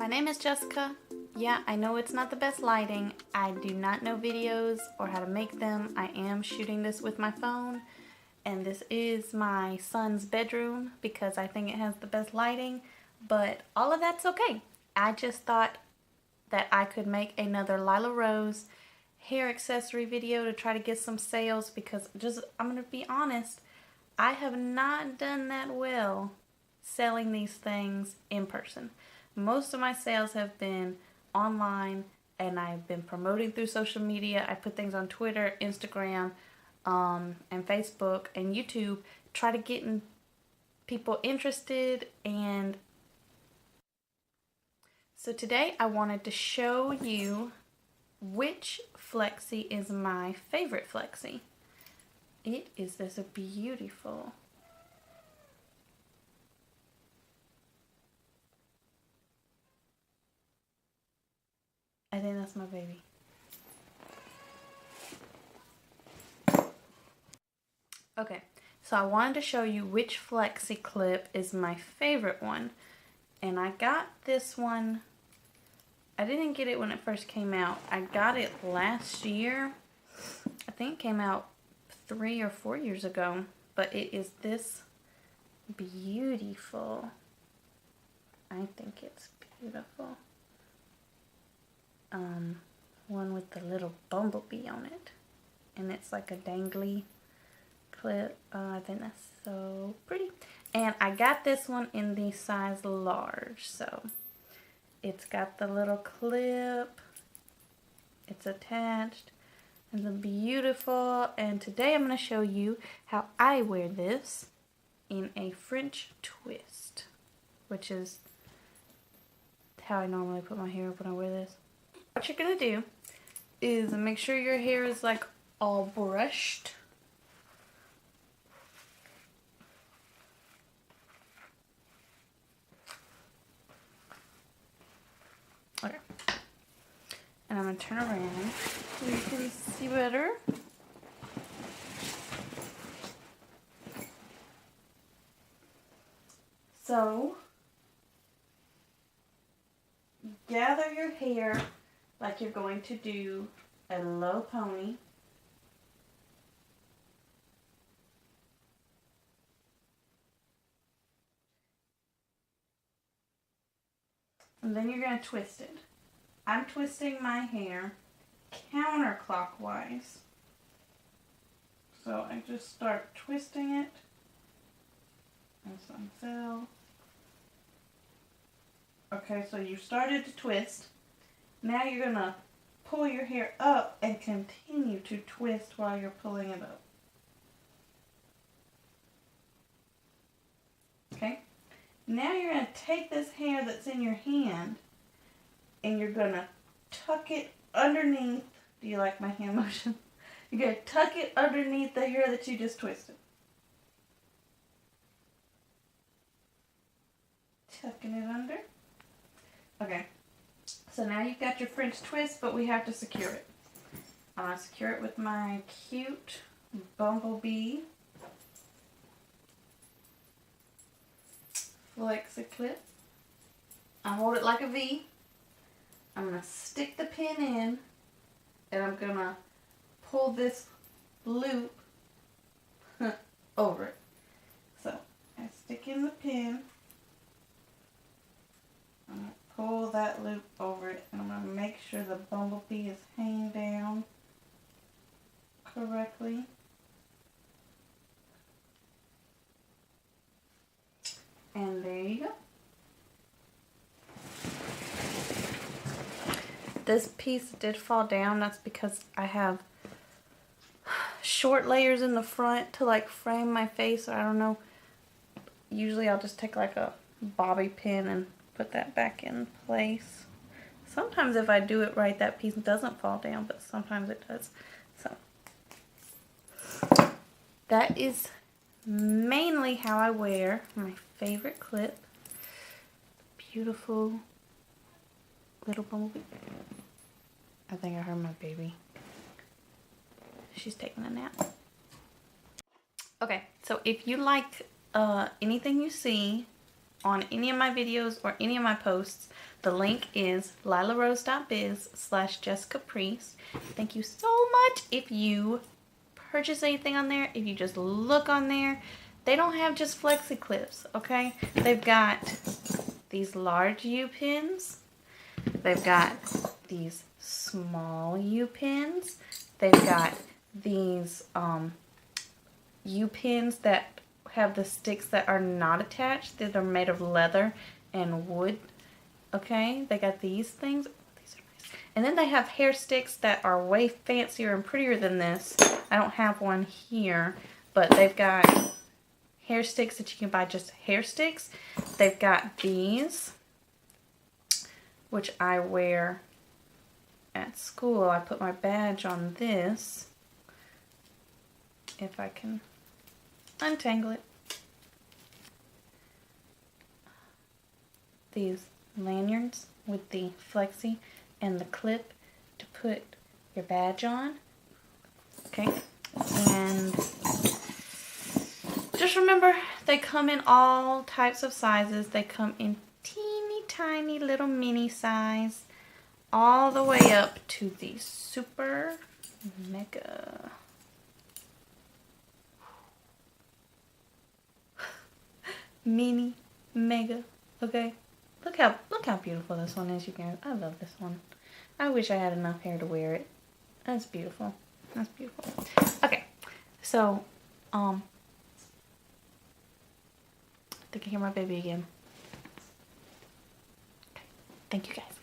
My name is Jessica. Yeah, I know it's not the best lighting. I do not know videos or how to make them. I am shooting this with my phone, and this is my son's bedroom because I think it has the best lighting, but all of that's okay. I just thought that I could make another Lila Rose hair accessory video to try to get some sales because I'm gonna be honest, I have not done that well selling these things in person. Most of my sales have been online, and I've been promoting through social media. I put things on Twitter, Instagram, and Facebook and YouTube, try to get people interested. And so today I wanted to show you which flexi is my favorite flexi. It is this beautiful, I think that's my baby. Okay, so I wanted to show you which flexi clip is my favorite one. And I got this one, I didn't get it when it first came out. I got it last year. I think it came out 3 or 4 years ago. But it is this beautiful, I think it's beautiful, one with the little bumblebee on it. And it's like a dangly clip. I think that's so pretty. And I got this one in the size large. So it's got the little clip. It's attached. It's beautiful. And today I'm going to show you how I wear this in a French twist, which is how I normally put my hair up when I wear this. What you're going to do is make sure your hair is like all brushed. Okay. And I'm going to turn around so you can see better. So, gather your hair like you're going to do a low pony. And then you're going to twist it. I'm twisting my hair counterclockwise. So I just start twisting it. And so. Okay, so you started to twist. Now you're going to pull your hair up and continue to twist while you're pulling it up. Okay? Now you're going to take this hair that's in your hand and you're going to tuck it underneath. Do you like my hand motion? You're going to tuck it underneath the hair that you just twisted. Tucking it under. Okay. So now you've got your French twist, but we have to secure it. I'm going to secure it with my cute bumblebee flexi clip. I hold it like a V. I'm going to stick the pin in, and I'm going to pull this loop over it. So I stick in the pin. I'm going to pull that loop over it, and I'm going to make sure the bumblebee is hanging down correctly. And there you go. This piece did fall down. That's because I have short layers in the front to like frame my face, or I don't know. Usually I'll just take like a bobby pin and put that back in place. Sometimes if I do it right, that piece doesn't fall down, but sometimes it does. So that is mainly how I wear my favorite clip. Beautiful little bumblebee. I think I heard my baby. She's taking a nap. Okay, so if you like anything you see, on any of my videos or any of my posts. The link is lilarose.biz/JessCaprice. Thank you so much if you purchase anything on there, if you just look on there. They don't have just flexi clips, okay? They've got these large U-pins. They've got these small U-pins. They've got these U-pins that have the sticks that are not attached, that are made of leather and wood. Okay, they got these things. These are nice. And then they have hair sticks that are way fancier and prettier than this. I don't have one here, but they've got hair sticks that you can buy just hair sticks. They've got these, which I wear at school. I put my badge on this. If I can untangle it. These lanyards with the flexi and the clip to put your badge on. Okay, and just remember, they come in all types of sizes. They come in teeny tiny little mini size all the way up to the super mega mini mega. Okay, look how beautiful this one is, you guys. I love this one. I wish I had enough hair to wear it. That's beautiful. That's beautiful. Okay, so I think I hear my baby again. Okay. Thank you guys.